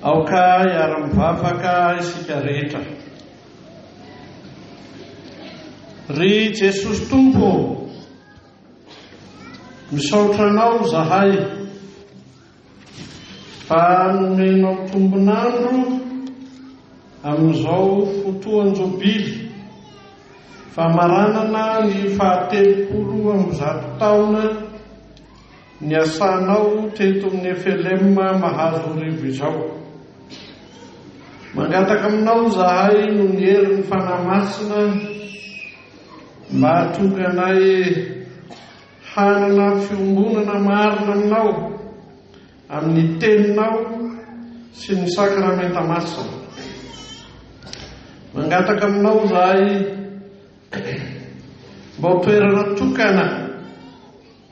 aoka iara-mivavaka isika rehetra. Ry Jesosy Tompo, misaotra anao zahay fa nomenao tombonandro amin'izao fotoan-jobily famaranana ny 100 taona ny asanao teto amin'ny FLM mahazo rivo izao. Mangataka aminao zahay no ny herin'ny fanahy masina mba hahatonga anay hanana fiombonana marina aminao amin'ny teninao sy ny sakramenta masina. Mangataka aminao zahay mba ho toerana tokana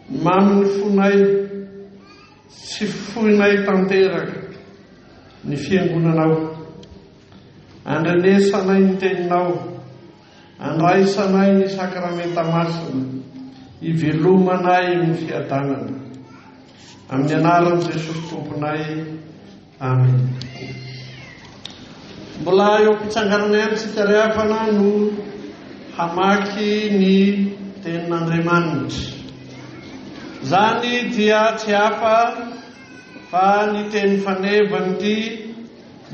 mamy ny fonay sy foinay tanteraka ny fiangonanao. Andrenesanay ny teninao, andraisanay ny sakramenta masina, ivelomanay ny fiadanana. Amin'ny anaran'i Jesosy Tomponay. Amen. Mbola eo am-pitsanganana antsika reafana no hamaky ny tenin'Andriamanitra. Zany dia tsy hafa fa ny teny fanevany ity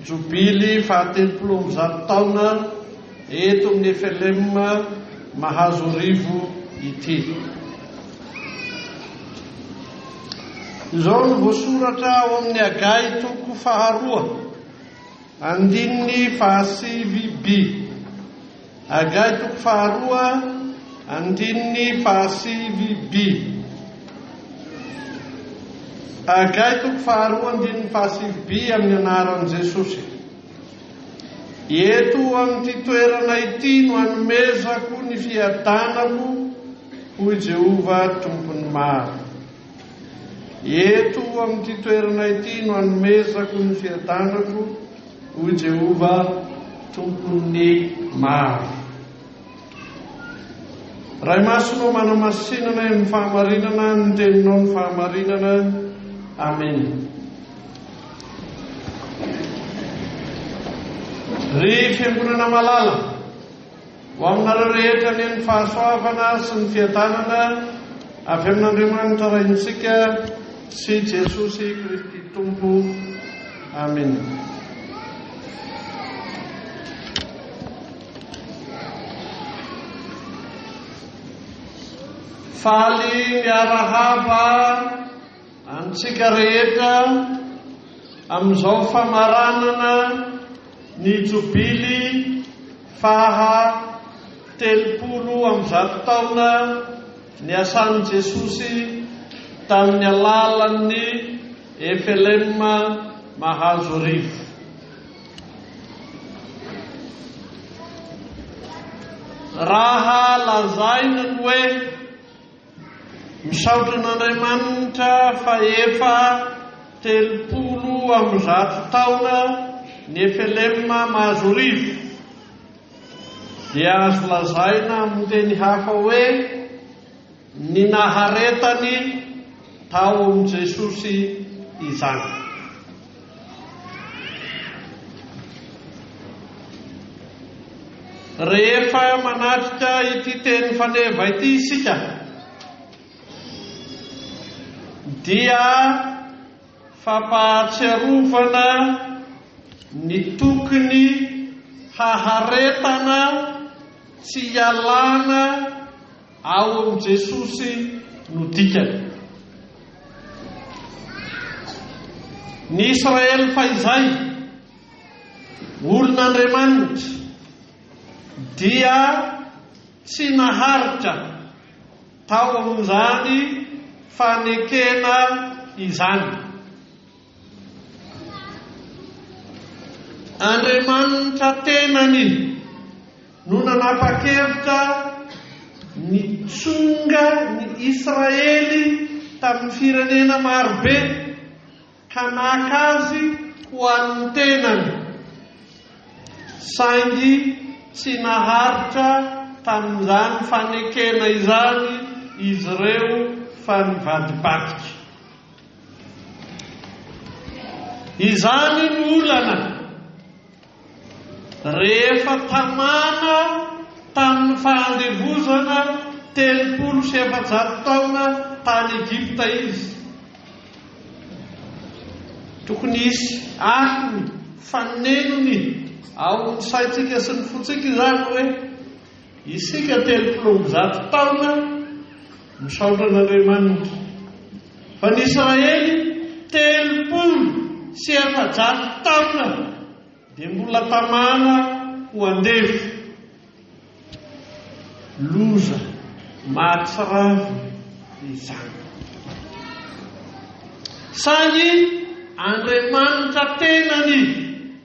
jobily 100 taona eto amin'ny FLM mahazo rivo ity. Izao no voasoratra ao amin'ny Agay 2:9-5b. Agay 2:9-5b. Agay 2:9-5b amin'ny anaran'i Jesosy. Eto amin'ity toerana ity no hanomezako ny fiadanako hoy Jehova Tompony maro. Eto amin'ity toerana ity no hanomezako ny fiadanako hoy Jehova Tompony maro. Ray masonao manamasinana amin'ny fahamarinana ny teninao ny fahamarinana. Amen. Ry fiangonana malala ho aminareo rehetra ny fahasoavana sy ny fiadanana avy amin'Andriamanitra raintsika sy Jesosy Kristy Tompo. Amen. Faly miarahaba antsika rehetra amin'izao famaranana ny jobily 100 taona ny asan'i Jesosy tamin'ny alalan'ny FLM mahazo rivo. Raha lazaina ny hoe misaotra n'Andriamanitra fa efa 100 taona ny FLM mahazo rivo, dia azo lazaina amin'ny teny hafa hoe ny naharetany tao amin'i Jesosy izany. Rehefa manatrika ity teny faneva ity isika dia fampahatsiarovana ny tokony haharetana sy ialana ao amin'i Jesosy no dikany. Ny Israely fahizay, olon'Andriamanitra, dia tsy naharitra tao amin'izany fanekena izany. Andriamanitra tenany no nanapa-kevitra nitsonga ny Israely tamin'ny firenena marobe hanaka azy ho an'ny tenany, saingy tsy naharitra tamin'izany fanekena izany izy ireo fa nivadibadika. Izany ny olana rehefa tamana tamin'ny fandevozana 300 taona tany Egypta izy. Tokony isy akiny fanenony ao ny saitsika sy ny fotsika izany hoe isika 300 taona misaotra an'Andriamanitra. Fa ny Israely 300 taona dia mbola tamana ho andefy. Loza mahatsiravy izany. Sany Andriamanitra tenany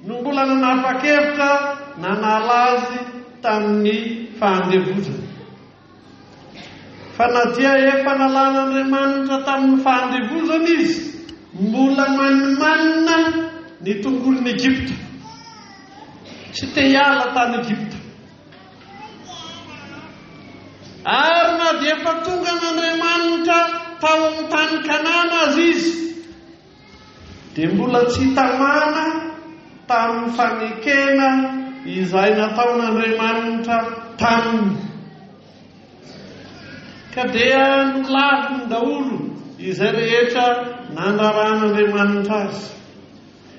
no mbola nanapa-kevitra nanala azy tamin'ny fandevozana. Fa na dia efa nalan'Andriamanitra tamin'ny fandevozana izy, mbola manimanina ny tongolon'ny Egypta. Tsy te hiala tany Egypta. Ary na dia efa tonga n'Andriamanitra tao amin'ny tany Kanana azy izy, dia mbola tsy tamana tamin'ny fanekena izay nataon'Andriamanitra taminy. Ka dia nolaviny daholo izay rehetra nandraran'Andriamanitra azy.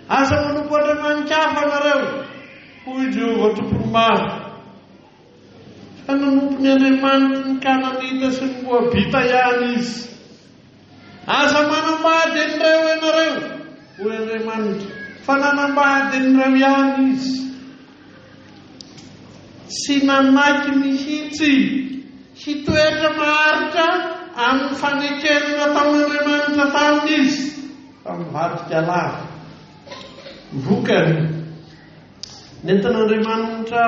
Asa manompo Andriamanikafa nareo, hoy Jehovah tompony maro. Fa nanompo ny Andriamanitra ny Kananita sy ny Moabita ihany izy. Asa manambady an'ireo ianareo, hoy Andriamanitra, fa nanambady an'ireo ihany izy. Sy nanaiky mihitsy hitoetra maharitra amin'ny fanekena nataon'Andriamanitra taminy izy, fa mivadika lava. Vokany nentin'Andriamanitra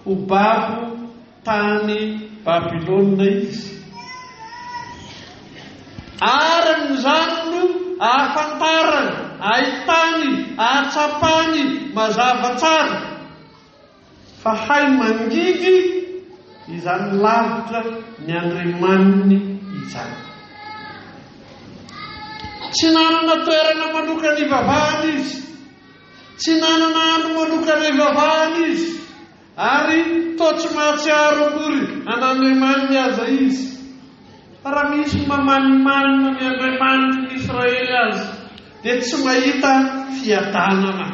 ho babo tany Babilôna izy. Ary amin'izany no ahafantarany, ahitany, ahatsapany mazava tsara fa hay mangidy izany lavitra ny Andriamaniny izany. Tsy nanana toerana manokana ivavahana izy, tsy nanana andro manokana ivavahana izy, ary toa tsy mahatsiaro akory an'Andriamaniny aza izy. Raha misy mamanimanina ny Andriamanitra ny Israely azy, dia tsy mahita fiadanana.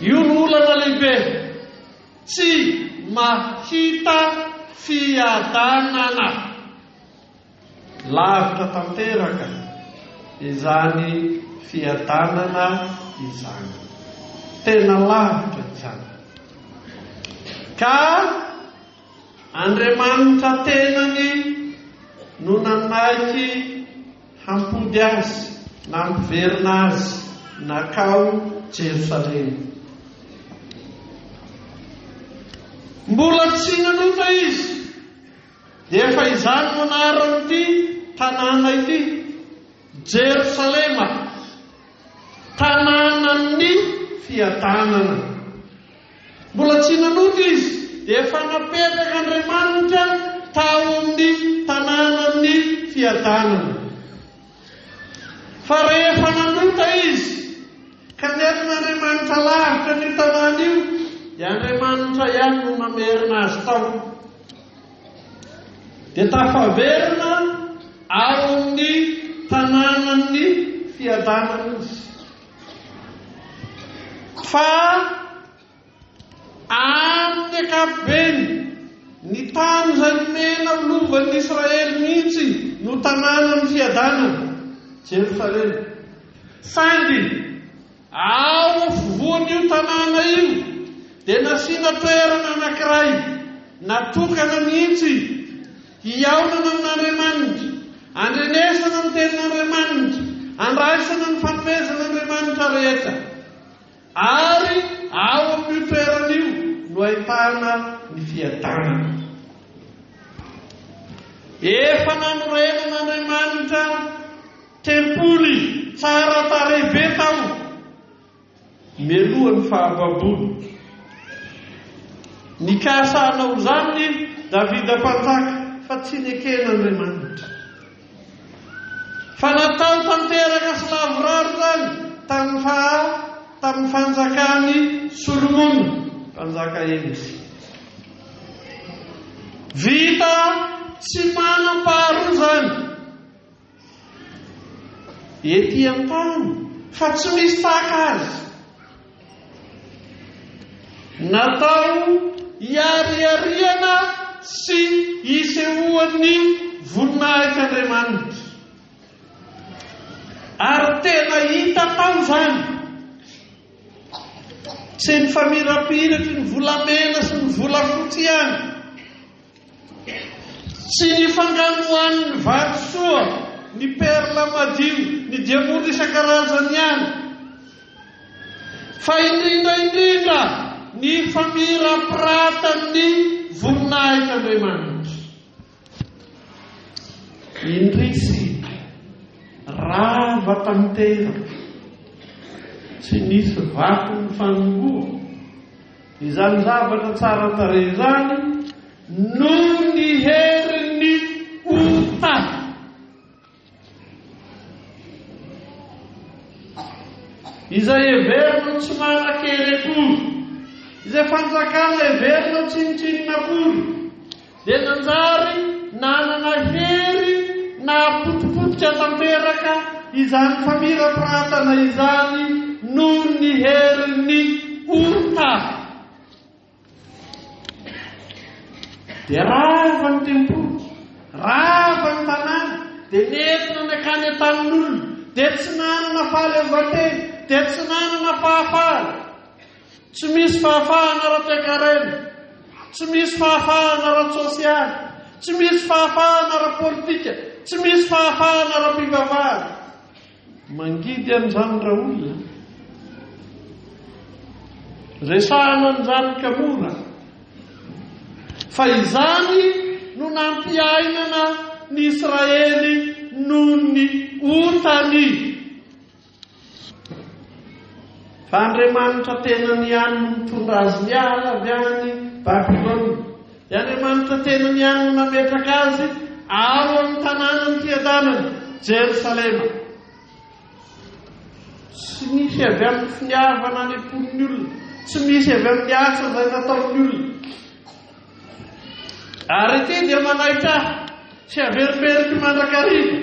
Io ny olana lehibe, tsy mahita fiadanana. Lavitra tanteraka izany fiadanana izany. Tena lavitra izany. Ka Andriamanitra tenany no nanaiky hampody azy na hampiverina azy nakao Jerosalema. Mbola tsy nanota izy, dia efa izany manaran'ity tanàna ity, Jerosalema, tanànan'ny fiadanana. Mbola tsy nanota izy, dia efa napetraka Andriamanitra tao amin'ny tanànan'ny fiadanana. Fa rehefa nanota izy, ka nentin'Andriamanitra lavitra ny tanàna io, dia Andriamanitra ihany no namerina azy tao. Dia tafaverina ao amin'ny tanànan'ny fiadanana izy. Fa amin'ny ankapobeny ny tany izay nomena lovan'ny Israely mihitsy no tanànan'ny fiadanana, Jerosalema. Saingy ao afovoan'io tanàna io dia nasiana toerana anankiray natokana mihitsy hiaonana amin'Andriamanitra, andrenesana ny tenin'Andriamanitra, andraisana ny fanomezan'Andriamanitra rehetra. Ary ao amin'io toerana io no ahitana ny fiadanana. Efa nanorenan'Andriamanitra tempoly tsara tarehy be tao melohan'ny fahababoana. Nikasanao zany Davida mpanjaka fa tsy neken'Andriamanitra. Fa natao tanteraka sy lavoraro zany tamin'ny fanjakany Solomona, mpanjaka Endry. Vita tsy manam-paharoa zany ety an-tany, fa tsy misy tahaka azy. Natao hiariariana sy hisehoan'ny voninahit'Andriamanitra. Ary tena hita tao zany. Tsy ny famirapiratry ny volamena sy ny volafotsy ihany. Tsy ny fanganoan'ny vatosoa, ny perla madio, ny diamondra isan-karazany ihany. Fa indrindra ny famirapiratan'ny voninahit'Andriamanitra. Indrisy rava tanteraka, tsy nisy vato ny fanongoa. Izany zavatra tsara tarehy zany no ny herin'ny ota. Izay heverina tsy manan-kery akory, izay fanjakana heverina tsinitsinina akory, dia nanjary nanana hery na potipotika tanteraka izany famirapiratana izany noho ny herin'ny ota. Dia rava ny tempody, rava ny tanàna, dia nentina ny akany an-tanin'olona, dia tsy nanana fahaleovan-tena, dia tsy nanana fahafahana. Tsy misy fahafahana ara-toekarena, tsy misy fahafahana ara-tsosialy, tsy misy fahafahana ara-politika, tsy misy fahafahana ara-pivavahana. Mangidy an'izany raha olona, resahana an'izany kamora. Fa izany no nampiainana ny Israely noho ny otany. Fa Andriamanitra tena niany mitondra azy miala avy any Babilônia. Ny Andriamanitra tena niany nametraka azy ao amin'ny tanànany tiadanany Jerosalema. Tsy misy avy amin'ny finiavana any am-pon'ny olona, tsy misy avy amin'ny asa izay nataon'ny olona. Ary ity dia manaitra sy averibery mandrakariva.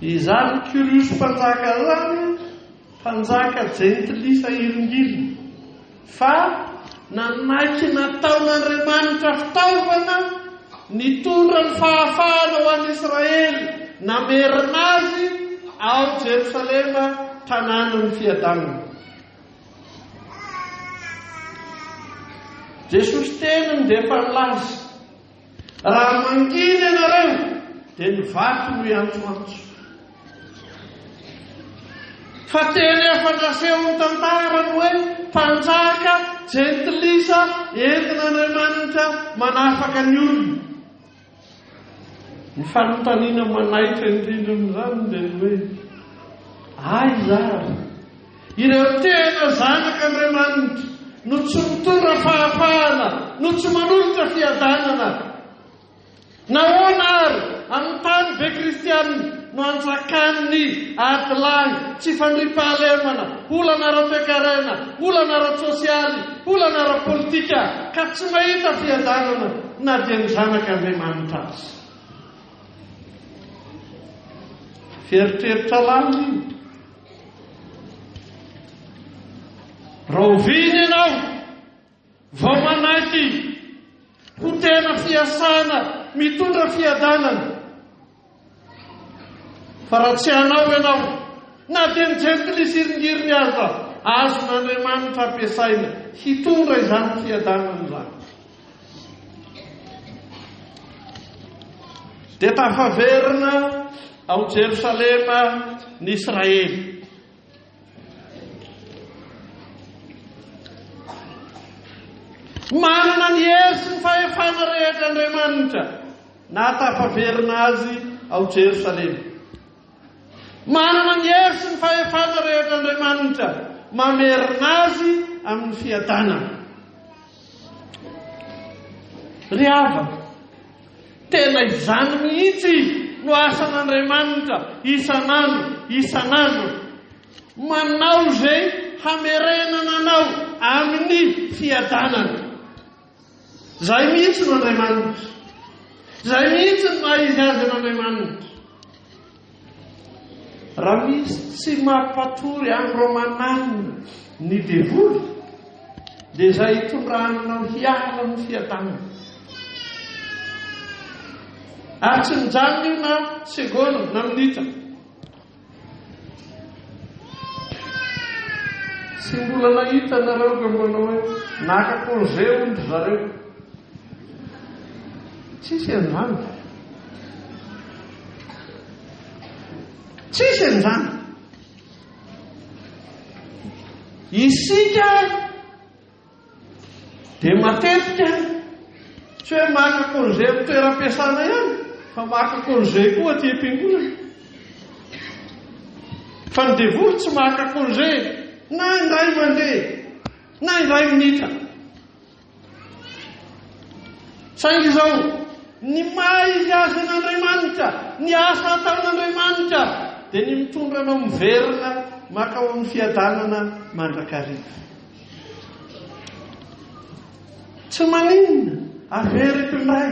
Izany Kyriosy mpanjaka zany, mpanjaka jentilisa iringirina, fa nanaiky nataon'Andriamanitra fitaovana nitondra ny fahafahana ho an'i Israely, namerina azy ao Jerosalema, tanànany fiadanana. Jesosy tenany dia efa nilaza, raha manginy ianareo dia ny vato no iantsoantso. Fa teny efa naseho ny tantarany hoe mpanjaka jentilisa entin'Andriamanitra manafaka ny olona. Ny fanontaniana manaitra indrindra amin'izany dia hoe ay zary, ireo tena zanak'Andriamanitra no tsy mitondra fahafahana, no tsy manolotra fiadanana. Nahoana ary amin'ny tany be kristianina no anjakan'ny adilahy tsy fandriampahalemana, olana ara-toekarena, olana ara-tsosialy, olana ara-politika, ka tsy mahita fiadanana na dia ny zanak'Andriamanitra azy. Fieritreritra lany io. Raha oviny ianao vao manaiky ho tena fiasana mitondra fiadanana, fa raha tsy hanao ianao na dia ny jentilisa iringiriny aza, azon'Andriamanitra ampiasaina hitondra izany fiadanana izany. Dia tafaverina ao Jerosalema ny Israely. Manana ny hery sy ny fahefana rehetra Andriamanitra na tafaverina azy ao Jerosalema. Manana ny hery sy ny fahefana rehetra Andriamanitra mamerina azy amin'ny fiadanana. Ry havana, tena izany mihitsy no asan'Andriamanitra isan'andro manao zay hamerenana anao amin'ny fiadanana. Zay mihitsy no Andriamanitra, zay mihitsy no maizy azy n'Andriamanitra. Raha misy tsy mampatory amin'ireo mananina ny devoly, dia zay hitondrananao hiala amin'ny fiadanana. Ary tsy mijanona io na segonda na minitra. Tsy mbola nahita nareo ka manao hoe naka-congé ondry zareo. Tsisy an'izany. Tsisy an'izany. Isika dia matetika tsy hoe maka-congé amin'ny toeram-piasana ihany, fa maka-congé koa aty am-piangonana. Fa ny devoly tsy maka-congé na indray mandeha na indray minitra. Saingy izao ny maizy azy n'Andriamanitra, ny asa ataon'Andriamanitra, dia ny mitondra anao miverina makao amin'ny fiadanana mandrakariva. Tsy maninona avery indray.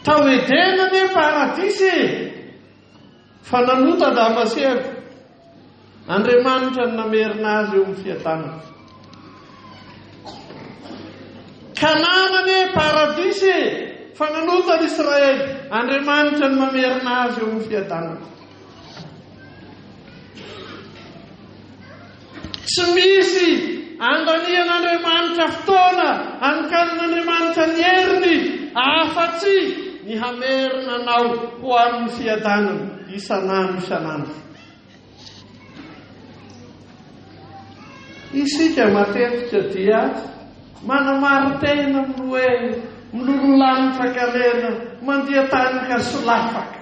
Tao edena ne paradisy, fa nanota damaseko. Andriamanitra no namerina azy eo amin'ny fiadanana. Kanana ne paradisy, fa nanota n'Israely. Andriamanitra no namerina azy eo amin'ny fiadanana. Tsy misy andanian'Andriamanitra fotoana, anokanan'Andriamanitra ny heriny, afa-tsy ny hamerina anao ho amin'ny fiadanana isan'andro. Isika matetika dia manamaro-tena amin'ny hoe milololanitra kalena, mandeha tany ka solafaka.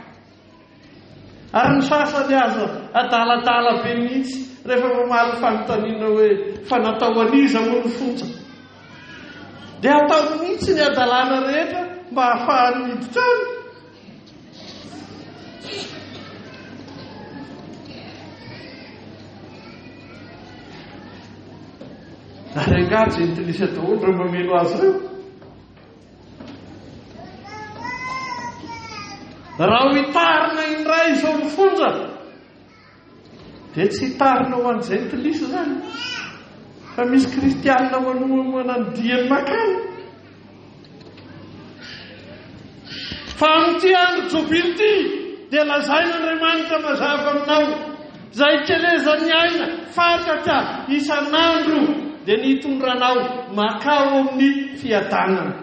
Ary ny sasany aza adaladala be mihitsy rehefa mamaly fanontaniana hoe fa natao aniza moa ny fonja. Dia atao mihitsy ny adalana rehetra mba hahafahany miditra any. Ary angatsy intilisa daholo ireo mamelo azy ireo. Raha ho hitarina indray izao mifonja, dia tsy hitarina ho an'izay intilisa zany. Fa misy kristianina manomanana ny diany makany. Fa amin'ity andro jobily ity dia lazain'Andriamanitra mazava aminao zay kelezan'ny aina fantatra isan'andro, dia nitondranao makao amin'ny fiadanana.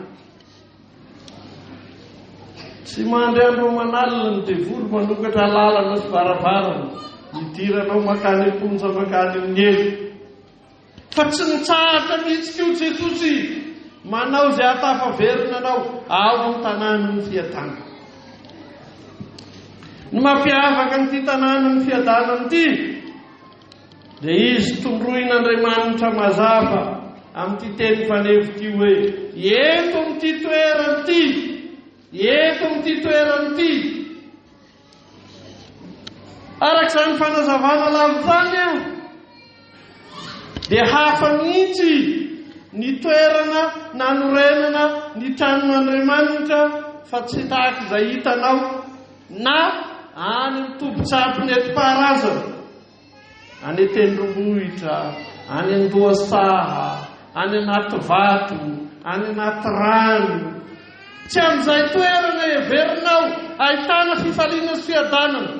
Tsy mandry andro manalina ny devoly manokatra lalana sy varavarana, hidiranao makany amponja makany amin'ny elo. Fa tsy nitsahatra mihitsy koa Jesosy manao izay hatafaverina anao ao amin'ny tanàna ny fiadanana. Ny mampiavaka an'ity tanàna ny fiadanana ity, dia izy tondroin'Andriamanitra mazava amin'ity teny fanevo ity hoe eto amin'ity toerana ity, eto amin'ity toerana ity. Arak'izany fanazavana lavitany aho, dia hafa mihitsy ny toerana nanorenana ny tranon'Andriamanitra fa tsy tahaka izay hitanao na any amin'ny tobon-tsampy nentim-paharazana, any an-tendrombohitra, any an-dohasaha, any anaty vato, any anaty rano. Tsy amin'izay toerana everinao ahitana fifaliana sy fiadanana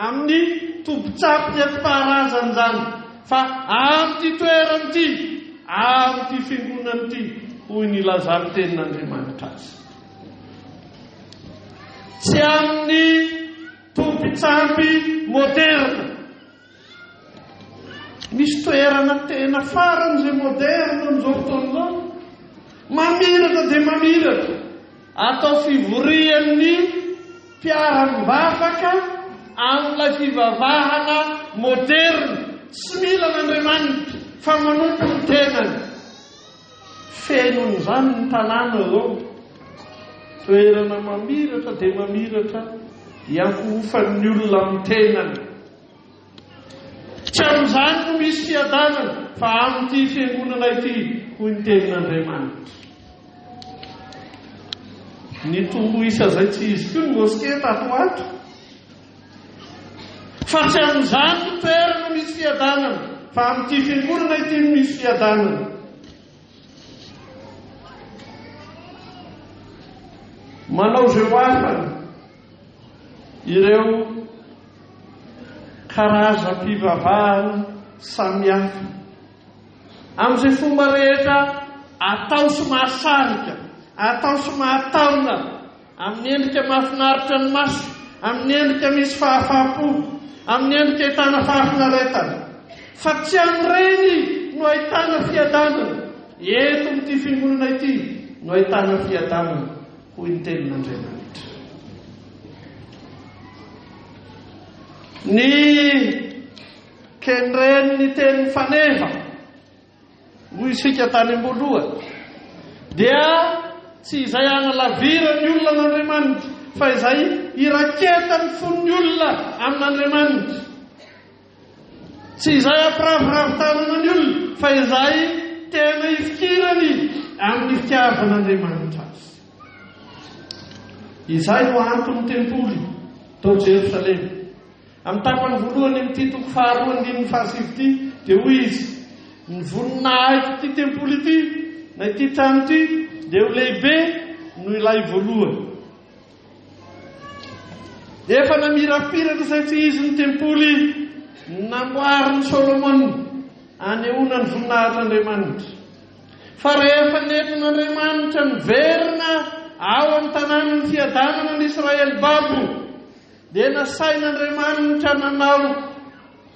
amin'ny tobon-tsampy nentim-paharazana zany, fa amin'ity toerana ity, amin'ity fiangonana ity, hoy ny lazany tenin'Andriamanitra azy. Tsy amin'ny tobon-tsampy moderna. Misy toerana tena farany izay moderna amin'izao fotoana izao. Mamiratra dia mamiratra. Atao fivorian'ny mpiara-mivavaka amin'ilay fivavahana moderna. Tsy mila n'Andriamanitra fa manompo ny tenany. Fenon'izany ny tanàna izao. toerana mamiratra dia mamiratra hiankofan'ny olona amin'ny tenany. Tsy amin'izany no misy fiadanana fa amin'ity fiangonana ity hoy ny tenin'Andriamanitra. Ny tombo isa izay tsy izy koa ny mosketa ato ato. Fa tsy amin'izany no toerana misy fiadanana fa amin'ity fiangonana ity no misy fiadanana. Manao izay afany ireo karazam-pivavahana samihafa amin'izay fomba rehetra atao sy mahasarika, atao sy mahataona, amin'ny endrika mahafinaritra ny maso, amin'ny endrika misy fahafapo, amin'ny endrika ahitana fahafinaretana. Fa tsy amin'ireny no ahitana fiadanana. Eto amin'ity fiangonana ity no ahitana fiadanana hoy ny tenin'Andriamanitra. Ny kenren'ny teny faneva hoy isika tany am-boalohany dia tsy izay analavirany olona an'Andriamanitra fa izay iraketany fon'ny olona amin'Andriamanitra. Tsy izay ampiravoravotanana ny olona fa izay tena ifikirany amin'ny fitiavan'Andriamanitra azy. Izay no anton'ny tempoly tao Jerosalema. Amin'ny tapany voalohany amin'ity toko faharoa andininy fahasivy ity dia hoy izy, ny voninahitra ity tempoly ity na ity trano ity dia ho lehibe no ilay voalohany. Efa namirapiratra izay tsy izy ny tempoly namboarin'ny Solomona anehoana ny voninahitran'Andriamanitra. Fa rehefa nentin'Andriamanitra niverina ao amin'ny tanànany fiadanana ny Israely babo dia nasain'Andriamanitra nanao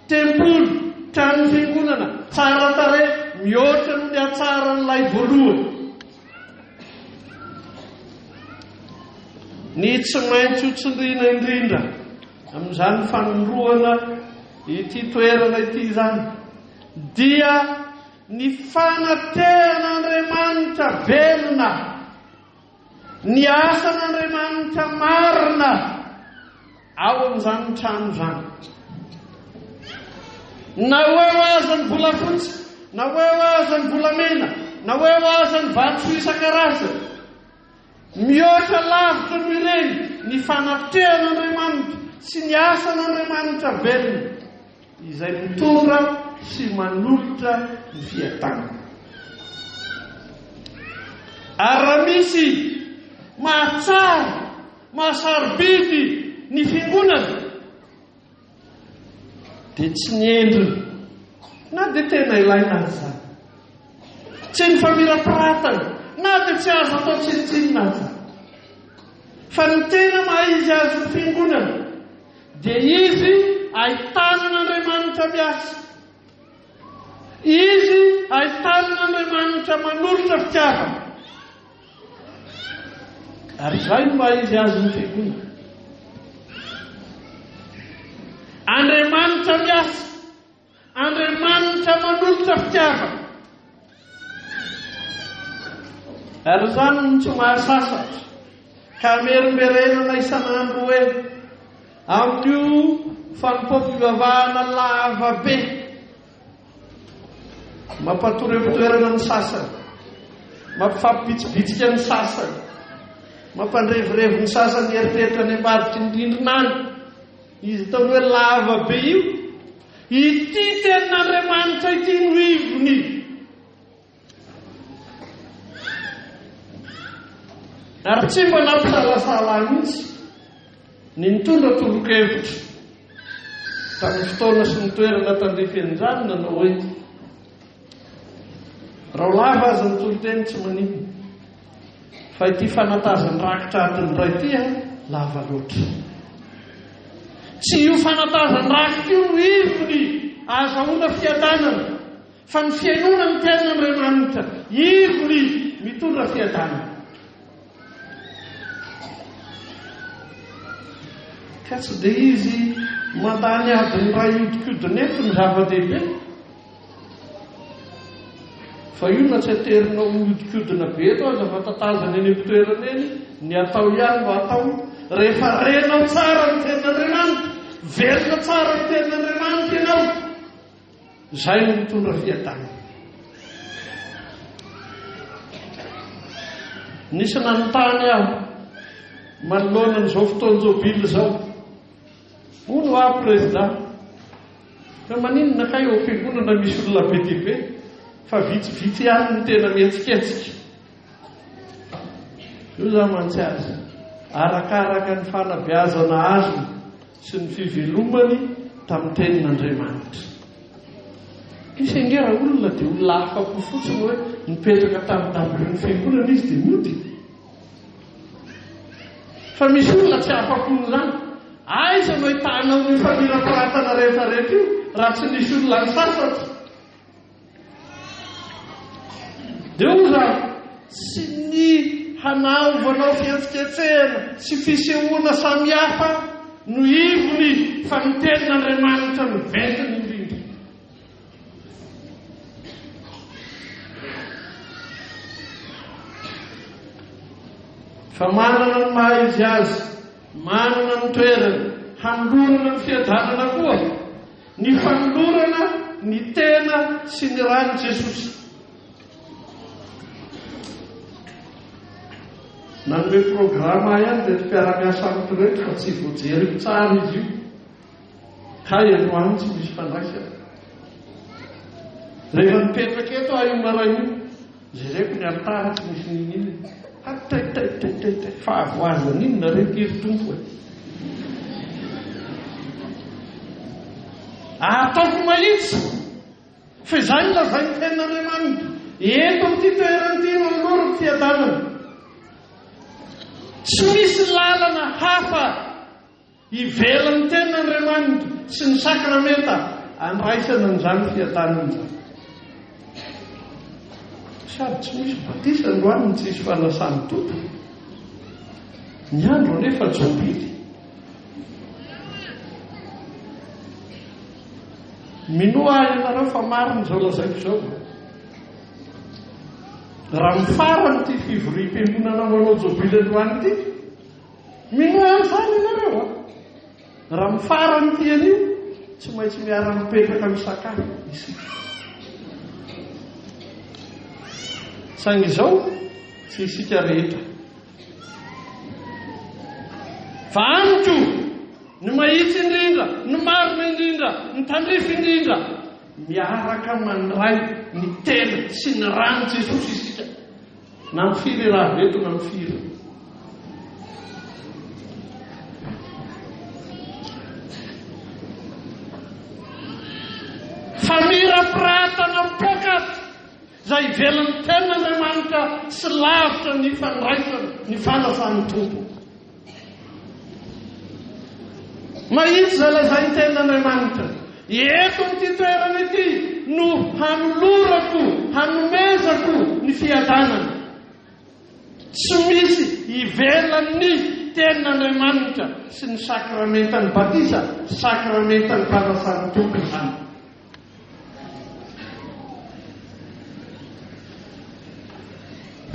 tempoly, trano fiangonana tsara tarehy mihoatra no ny hatsaran'ilay voalohany. Ny tsy maintsy ho tsindriana indrindra amin'izany fanoloana ity toerana ity izany dia ny fanatehan'Andriamanitra velona, ny asan'Andriamanitra marina ao amin'izany trano izany. Na hoe ho aza ny volafotsy, na hoe ho aza ny volamena, na hoe ho aza ny vato isan-karazany, mihoatra lavitra noho ireny ny fanatehan'Andriamanitra sy ny asan'Andriamanitra velona izay mitora sy manolotra ny fiadanana. Ary raha misy mahatsara, mahasarobidy ny fiangonana dia tsy ny endriny na dia tena ilaina azy zany, tsy ny famirapiratana na dia tsy azo atao tsinitsinina azy, fa ny tena maha izy azy ny fiangonana dia izy ahitanan'Andriamanitra miasa, izy ahitanan'Andriamanitra manolotra fitiavana. Ary izay no maha izy azy ny fiangonana. Andriamanitra miasa, Andriamanitra manolotra fitiavana. Ary izany no tsy mahasasatra ka merimberenana isan'andro hoe amin'io fanompoam-pivavahana lava be mampatorem-pitoerana ny sasany, mampifampibitsibitsika ny sasany, mampandrevirevo ny sasany eritreritra ny ambadika ny rindrinany. Izy taony hoe lava be io, ity tenin'Andriamanitra ity no ivony. Ary tsy mba nampisalasala mihitsy ny nitondra toronkevitra tamin'ny fotoana sy ny toerana tandrifian'izany nanao hoe raha lava aza ny toloteny tsy manino fa ity fanatazany rakitra atiny ray ity lava loatra. Tsy io fanatazany rakitra io no ivony azahoana fiadanana fa ny fiainona ny tenin'Andriamanitra ivony mitondra fiadanana. Ka tsy dia izy mandany adiny ray odikodiny eto ny zava-dehibe fa io na tsy aterinao miodikodina be eto aza fatatazany eny am-toerana eny ny atao ihany no atao rehefa renao tsara ny tenin'Andriamanitra velona tsara ny tenin'Andriamanitra ianao zay no mitondra fiadanana. Nisy nanontany aho manoloana n'izao fotoan-jobily zao, hono aho président fa maninona ka eo am-piangonana misy olona be dia be fa vitsivitsy ihany ny tena mihetsiketsika. Io za mantsy azy arakaraka ny fanabeazana azy sy ny fivelomany tamin'ny tenin'Andriamanitra. Isengera olona dia olona afako fotsiny hoe mipetraka tamin'ny dabilion'ny fiangonana izy dia mody. Fa misy olona tsy afako n'izany. Aiza no hitanao ny famiraparatana rehetrarehetra io raha tsy nisy olona ny sasatra. Dia oza sy ny hanaovanao fihetsiketsehana sy fisehoana samihafa no ivony fa ny tenin'Andriamanitra no ventiny indrindra. Fa manana ny maha izy azy, manana ny toerana, hanolorana ny fiadanana koa, ny fanolorana ny tena sy ny rany Jesosy. Nanome programa ihany dia mpiara-miasa amiko rehetra fa tsy voajery tsara izy io. Ka ianoany tsy misy fandraisana. Rehefa mipetraka eto aho io maraina io, jereko ny altara tsy misy ninina. Fa avoazana inona rehetra tompo e. Ataoko mahitsy fa izany lazay ny tenin'Andriamanitra. Eto amin'ity toerana ity no nolorako fiadanana. Tsy misy lalana hafa ivelan'ny tenin'Andriamanitra sy ny sakramenta andraisana an'izany fiadanana izany. Sady tsy misy batisa androany tsy misy fanasany tompo. Ny andro nefa jobily. Minoa ianareo fa mariny izao lazaiko izao. Raha mifarany ty fivorim-piangonana manao jobily androany ity, minoa an'izany ianareo a. Raha mifarany ty an'io, tsy maintsy miara mipetraka misakafo isika. Saingy izao tsy isika rehetra. Fa aniko ny mahitsy indrindra, ny marina indrindra, ny tandrify indrindra, miaraka mandray ny tena sy ny rano Jesosy isika. Na mifiry raha veto na mifiry. Fa mirapiratana mipokatra zay ivelan'ny tenin'Andriamanitra sy lavitra ny fandraisana, ny fanasany tompo. Mahitsy zay lazay tenin'Andriamanitra. Eto amin'ity toerana ity no hanolorako, hanomezako ny fiadanana. Tsy misy ivelan'ny tenin'Andriamanitra sy ny sakramentany batisa, sakramentany fanasany tompo izany.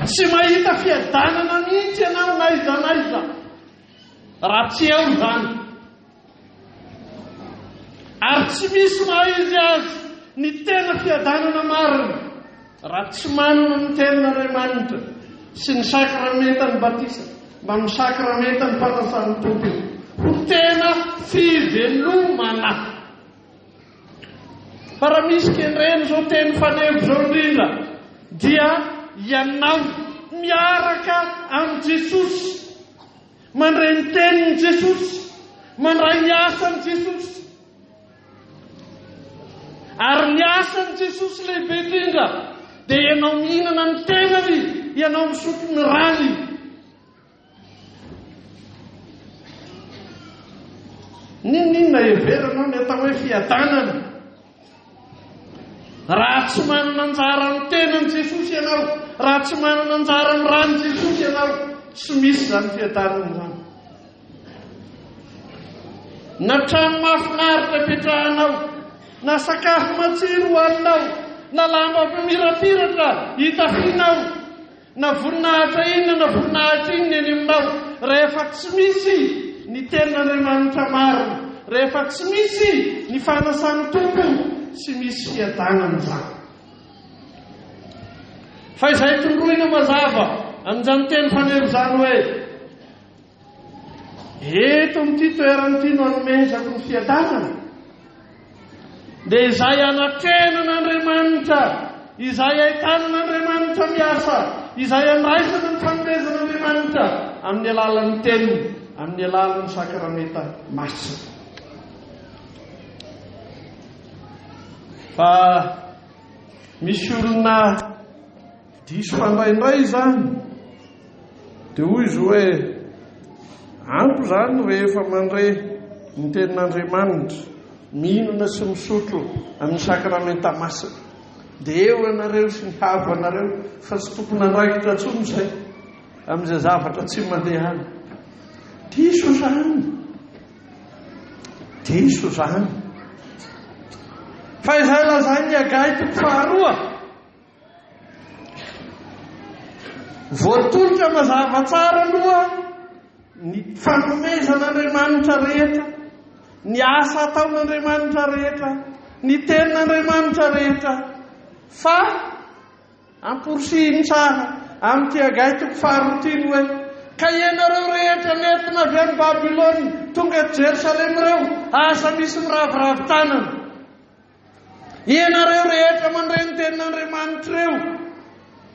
Tsy mahita fiadanana mihitsy ianao naiza naiza raha tsy eo izany. Ary tsy misy mahaizy azy ny tena fiadanana marina raha tsy manana ny tenin'Andriamanitra sy ny sakramentany batisa mba ny sakramentany fanasany tompo ho tena fivelomana. Fa raha misy kendreny zao teny fanevo zao indrindra dia ianao miaraka amin'ny Jesosy, mandray ny tenin'i Jesosy, mandray ny asan'i Jesosy. Ary ny asan'i Jesosy lehibe indrindra dia ianao mihinana ny tenany, ianao misotro ny rany. Ninona everanao ny atao hoe fiadanana? Raha tsy manana anjara ny tenan'i Jesosy ianao, raha tsy manana anjara ny rany Jesosy ianao, tsy misy zany fiadanana izany. Na trano mahafinaritra ipetrahanao, na sakafo matsiro hoaninao, na lamba mirapiratra hitafinao, na voninahitra inona na voninahitra inona eny aminao. Rehefa tsy misy ny tenin'Andriamanitra marina, rehefa tsy misy ny fanasan'ny tompo, tsy misy fiadanana zany. Fa izay tondroina mazava amin'izany teny fanery zany hoe eto amin'ity toerana ity no anomezako ny fiadanana, dia izay anatrenan'Andriamanitra, izay ahitanan'Andriamanitra miasa, izay andraisana ny fanomezan'Andriamanitra amin'ny alalan'ny teniny, amin'ny alalan'ny sakramenta masina. Fa misy olona diso fandraindray zany, dia hoy izy hoe amiko zany rehefa mandre ny tenin'Andriamanitra, mihinana sy misotro amin'ny sakramenta masina, dia eo ianareo sy ny havo anareo, fa tsy tokony andraikitra intsony izay amin'izay zavatra tsy mandeha any. Diso zany, diso zany. Fa izay lazainy Hagai toko faharoa, voatolotra mazava tsara aloha ny fanomezan'Andriamanitra rehetra, ny asa ataon'Andriamanitra rehetra, ny tenin'Andriamanitra rehetra, fa amporisihiny tsara amin'ity Hagai toko faharoa ity hoe ka ianareo rehetra nentina avy any Babilôny tonga eto Jerosalema reo, asa misy miravoravo tanana. Ianareo rehetra mandray ny tenin'Andriamanitra reo,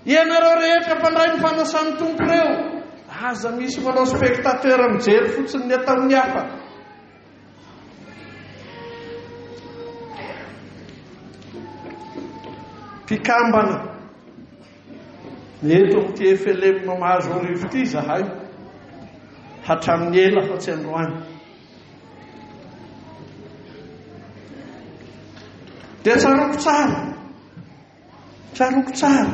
ianareo rehetra mpandray ny fanasan'ny tompo reo, aza misy manao spectateur mijery fotsiny ny ataon'ny hafa. Mpikambana eto amin'ity Efelema mahazo arivo ity zahay, hatramin'ny ela fa tsy androany. Dia tsaroko tsara, tsaroko tsara,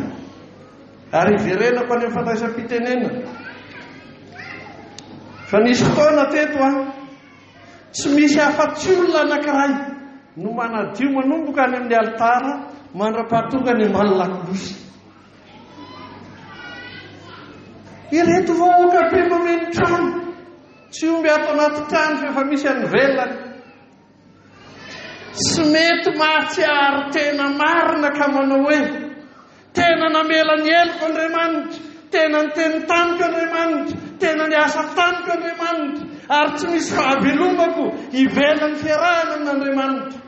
ary iverenako any amin'ny fandraisam-pitenena. Fa nisy fotoana teto tsy misy afa-tsy olona anankiray no manadio manomboka any amin'ny alitara mandra-pahatonga ny malakolosy. Ireto vahoaka be mameno trano, tsy omby ato anaty trano fa efa misy any velany. Tsy mety mahatsiaro tena marina ka manao hoe tena namela ny eloko Andriamanitra, tena niteny taniko Andriamanitra, tena niasa taniko Andriamanitra, ary tsy misy fahavelomako ivelan'ny fiarahana amin'Andriamanitra.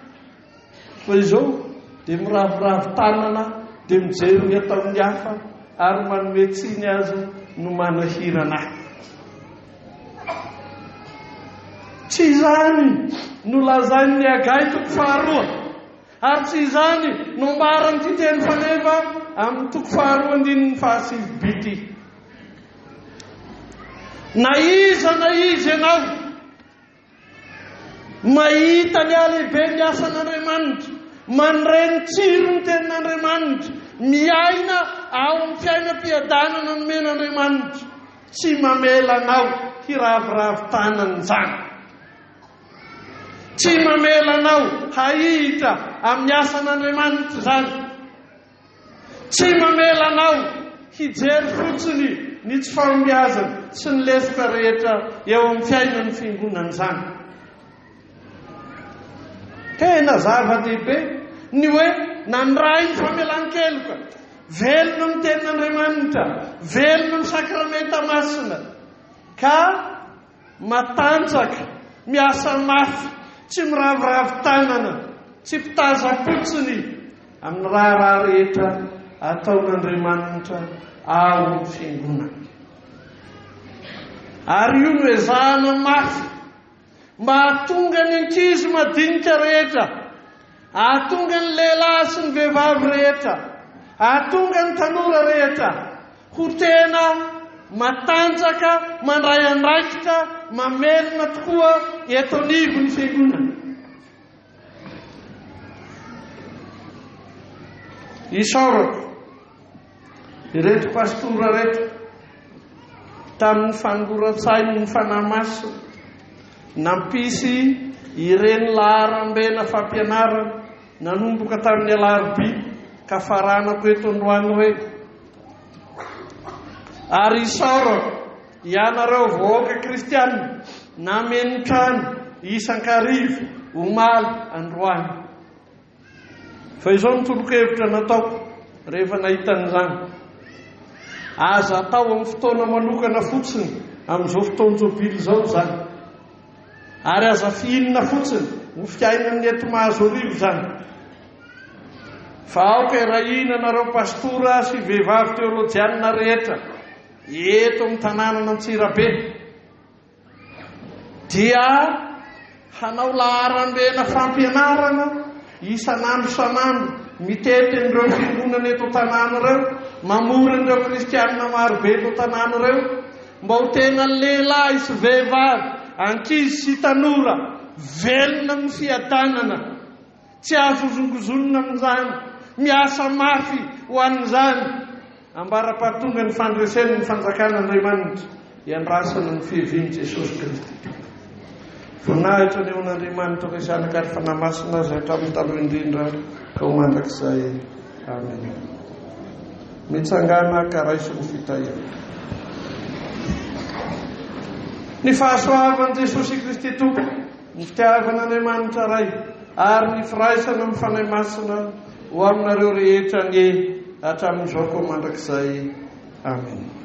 Fa izao dia miravoravo tanana, dia mijery ny ataon'ny hafa, ary manome tsiny azy no manahirana. Tsy izany no lazain'ny Hagai toko faharoa, ary tsy izany no mbarany teny faneva amin'ny toko faharoa andininy fahasivy biti. Na iza ianao mahita ny alehibe ny asan'Andriamanitra, mandreny tsiro ny tenin'Andriamanitra, miaina ao amin'ny fiainam-piadanana nomen'Andriamanitra, tsy mamela anao hiravoravo tanany zany, tsy mamela anao hahitra amin'ny asan'Andriamanitra zany, tsy mamela anao hijery fotsiny ny tsy fahombiazana sy ny lesoka rehetra eo amin'ny fiainan'ny fiangonana zany. Tena zava-dehibe ny hoe nandray ny famelan-keloka, velona amin'ny tenin'Andriamanitra, velona amin'ny sakramenta masina, ka matanjaka, miasa mafy, tsy miravoravo tanana, tsy mpitaza fotsiny amin'ny raha rehetra ataon'Andriamanitra ao amin'ny fiangonana. Ary io no ezahana mafy mba hahatonga ny ankizy madinika rehetra, hahatonga ny lehilahy sy ny vehivavy rehetra, hahatonga ny tanora rehetra ho tena matanjaka, mandray andraikitra, mamelona tokoa eto anivon'ny fiangonana. Isaorako ireto pastora reto tamin'ny fanoran-tsainy ny fanahy masina, nampisy ireny laharam-bena fampianarana nanomboka tamin'ny alarobia ka faranako eto androany hoe ary isaorako ianareo vahoaka kristianina nameny trano isan-karivo omaly androany. Fa izao nitolokevitra nataoko rehefa nahitan'izany. Aza atao amin'ny fotoana manokana fotsiny amin'izao fotoan-jobily izao zany. Ary aza fihinana fotsiny ho fiainan'ny eto Mahazorivo zany. Fa aoka irahina nareo pastora sy vehivavy teolojianina rehetra eto amin'ny tanàna Antsirabe dia hanao laharam-bena fampianarana isan'andro isan'andro mitety an'ireo fiangonana eto tanàna reo, mamora an'ireo kristianina marobe eto tanàna reo mba ho tena lehilahy sy vehivavy, ankizy sy tanora velona amin'ny fiadanana, tsy azozongozonina amin'izany, miasa mafy ho an'izany ambara-pahatonga ny fandresen'ny fanjakan'Andriamanitra iandrasana ny fihevian'i Jesosy Kristy. Voninahitra ny eo an'Andriamanitra resanaka ary fanamasina azy hatramin'ny taloha indrindra ka ho mandrakizay. Amen. Mitsangana ka raisy ny fitahiana. Ny fahasoavan'i Jesosy Kristy Tompo, ny fitiavan'Andriamanitra ray ary ny firaisana amin'ny fanahy masina ho aminareo rehetra ny hatramin'izao ka ho mandrakizay. Amen.